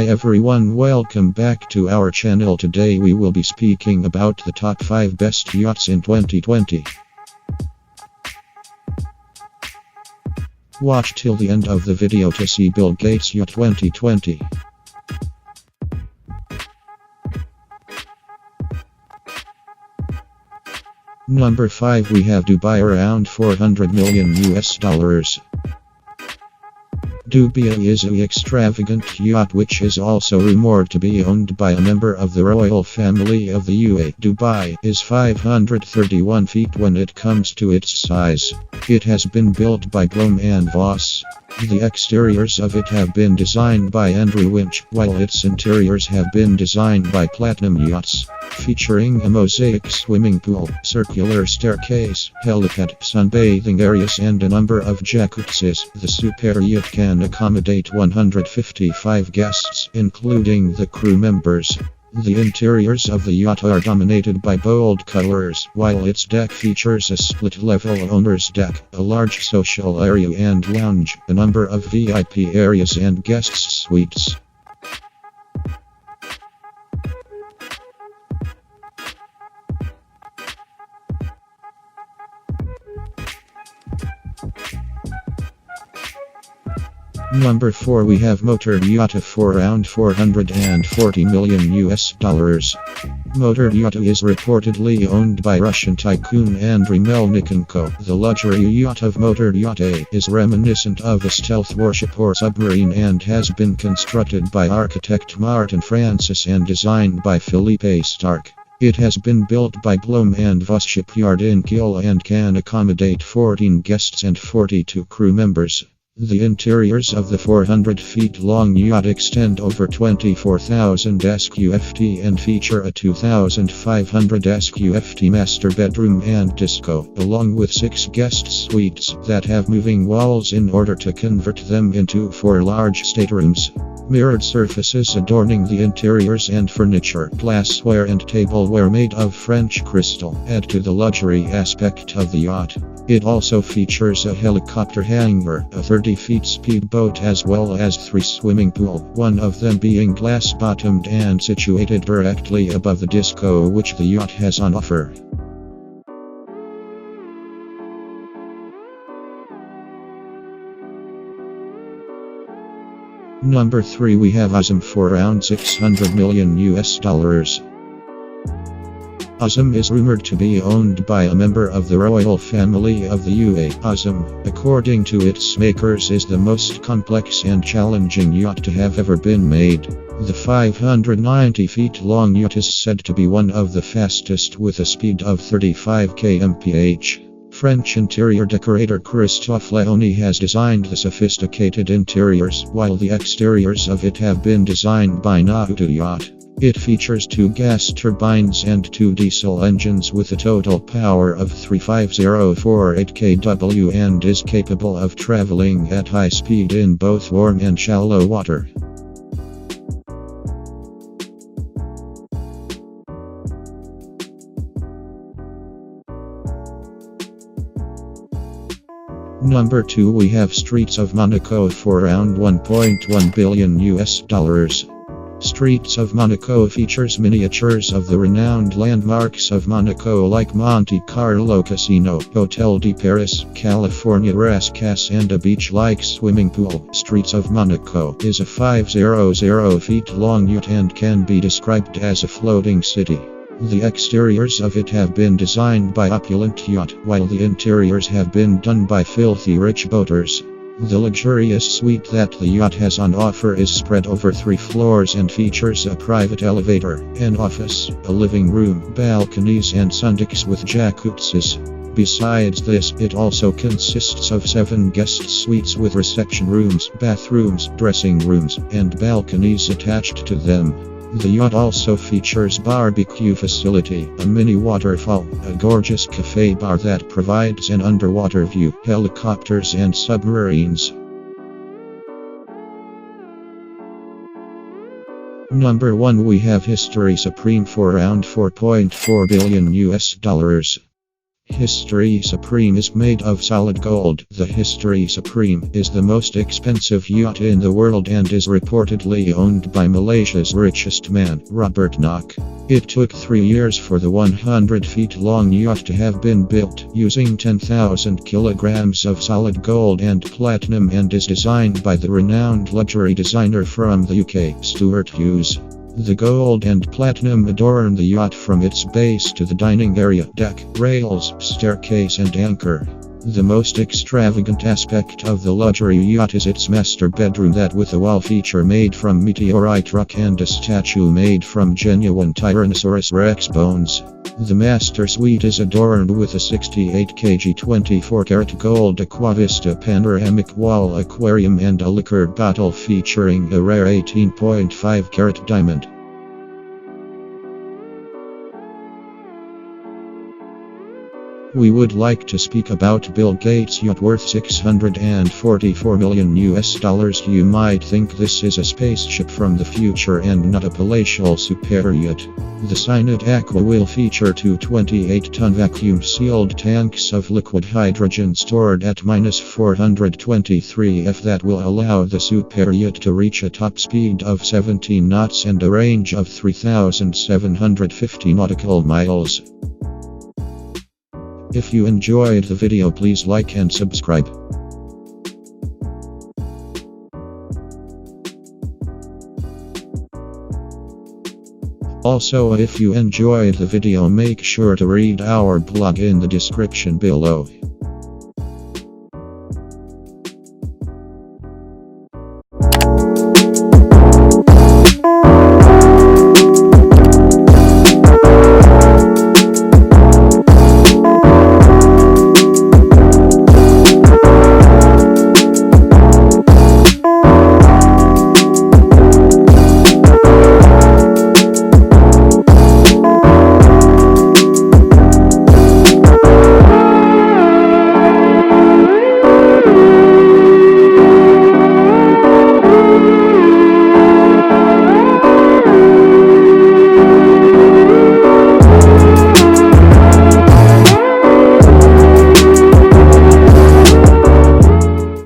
everyone, welcome back to our channel. Today we will be speaking about the top 5 best yachts in 2020. Watch till the end of the video to see Bill Gates' Yacht 2020. Number 5, we have Dubai, around $400 million. Dubai is an extravagant yacht which is also rumored to be owned by a member of the royal family of the UAE. Dubai is 531 feet when it comes to its size. It has been built by Blohm & Voss. The exteriors of it have been designed by Andrew Winch, while its interiors have been designed by Platinum Yachts, featuring a mosaic swimming pool, circular staircase, helipad, sunbathing areas and a number of jacuzzis. The superyacht can accommodate 155 guests, including the crew members. The interiors of the yacht are dominated by bold colors, while its deck features a split-level owner's deck, a large social area and lounge, a number of VIP areas and guest suites. Number 4, we have Motor Yacht for around $440 million. Motor Yacht is reportedly owned by Russian tycoon Andrei Melnikenko. The luxury yacht of Motor Yacht is reminiscent of a stealth warship or submarine and has been constructed by architect Martin Francis and designed by Philippe Stark. It has been built by Blohm & Voss shipyard in Kiel and can accommodate 14 guests and 42 crew members. The interiors of the 400 feet long yacht extend over 24,000 sqft and feature a 2,500 sqft master bedroom and disco, along with 6 guest suites that have moving walls in order to convert them into 4 large staterooms. Mirrored surfaces adorning the interiors and furniture, glassware and tableware made of French crystal add to the luxury aspect of the yacht. It also features a helicopter hangar, a 30-feet speedboat as well as 3 swimming pools, one of them being glass-bottomed and situated directly above the disco which the yacht has on offer. Number 3, we have Azzam for around $600 million. Azzam is rumored to be owned by a member of the royal family of the UAE. Azzam, according to its makers, is the most complex and challenging yacht to have ever been made. The 590 feet long yacht is said to be one of the fastest with a speed of 35 km/h. French interior decorator Christophe Leoni has designed the sophisticated interiors, while the exteriors of it have been designed by Yachttour Yacht. It features 2 gas turbines and 2 diesel engines with a total power of 35048 kW and is capable of traveling at high speed in both warm and shallow water. Number 2, we have Streets of Monaco for around $1.1 billion. Streets of Monaco features miniatures of the renowned landmarks of Monaco like Monte Carlo Casino, Hotel de Paris, California Rascasse and a beach-like swimming pool. Streets of Monaco is a 500 feet long yacht and can be described as a floating city. The exteriors of it have been designed by Opulent Yacht, while the interiors have been done by filthy rich boaters. The luxurious suite that the yacht has on offer is spread over 3 floors and features a private elevator, an office, a living room, balconies and sundecks with jacuzzis. Besides this, it also consists of 7 guest suites with reception rooms, bathrooms, dressing rooms, and balconies attached to them. The yacht also features barbecue facility, a mini waterfall, a gorgeous cafe bar that provides an underwater view, helicopters and submarines. Number 1, we have History Supreme for around $4.4 billion. History Supreme is made of solid gold. The History Supreme is the most expensive yacht in the world and is reportedly owned by Malaysia's richest man, Robert Nock. It took 3 years for the 100 feet long yacht to have been built, using 10,000 kilograms of solid gold and platinum, and is designed by the renowned luxury designer from the UK, Stuart Hughes. The gold and platinum adorn the yacht from its base to the dining area, deck, rails, staircase and anchor. The most extravagant aspect of the luxury yacht is its master bedroom, that with a wall feature made from meteorite rock and a statue made from genuine Tyrannosaurus rex bones. The master suite is adorned with a 68 kg 24 karat gold Aquavista panoramic wall aquarium and a liquor bottle featuring a rare 18.5 karat diamond. We would like to speak about Bill Gates' yacht worth $644 million. You might think this is a spaceship from the future and not a palatial superyacht. The Cyanide Aqua will feature two 28-ton vacuum-sealed tanks of liquid hydrogen stored at -423 F that will allow the superyacht to reach a top speed of 17 knots and a range of 3,750 nautical miles. If you enjoyed the video, please like and subscribe. Also, if you enjoyed the video, make sure to read our blog in the description below.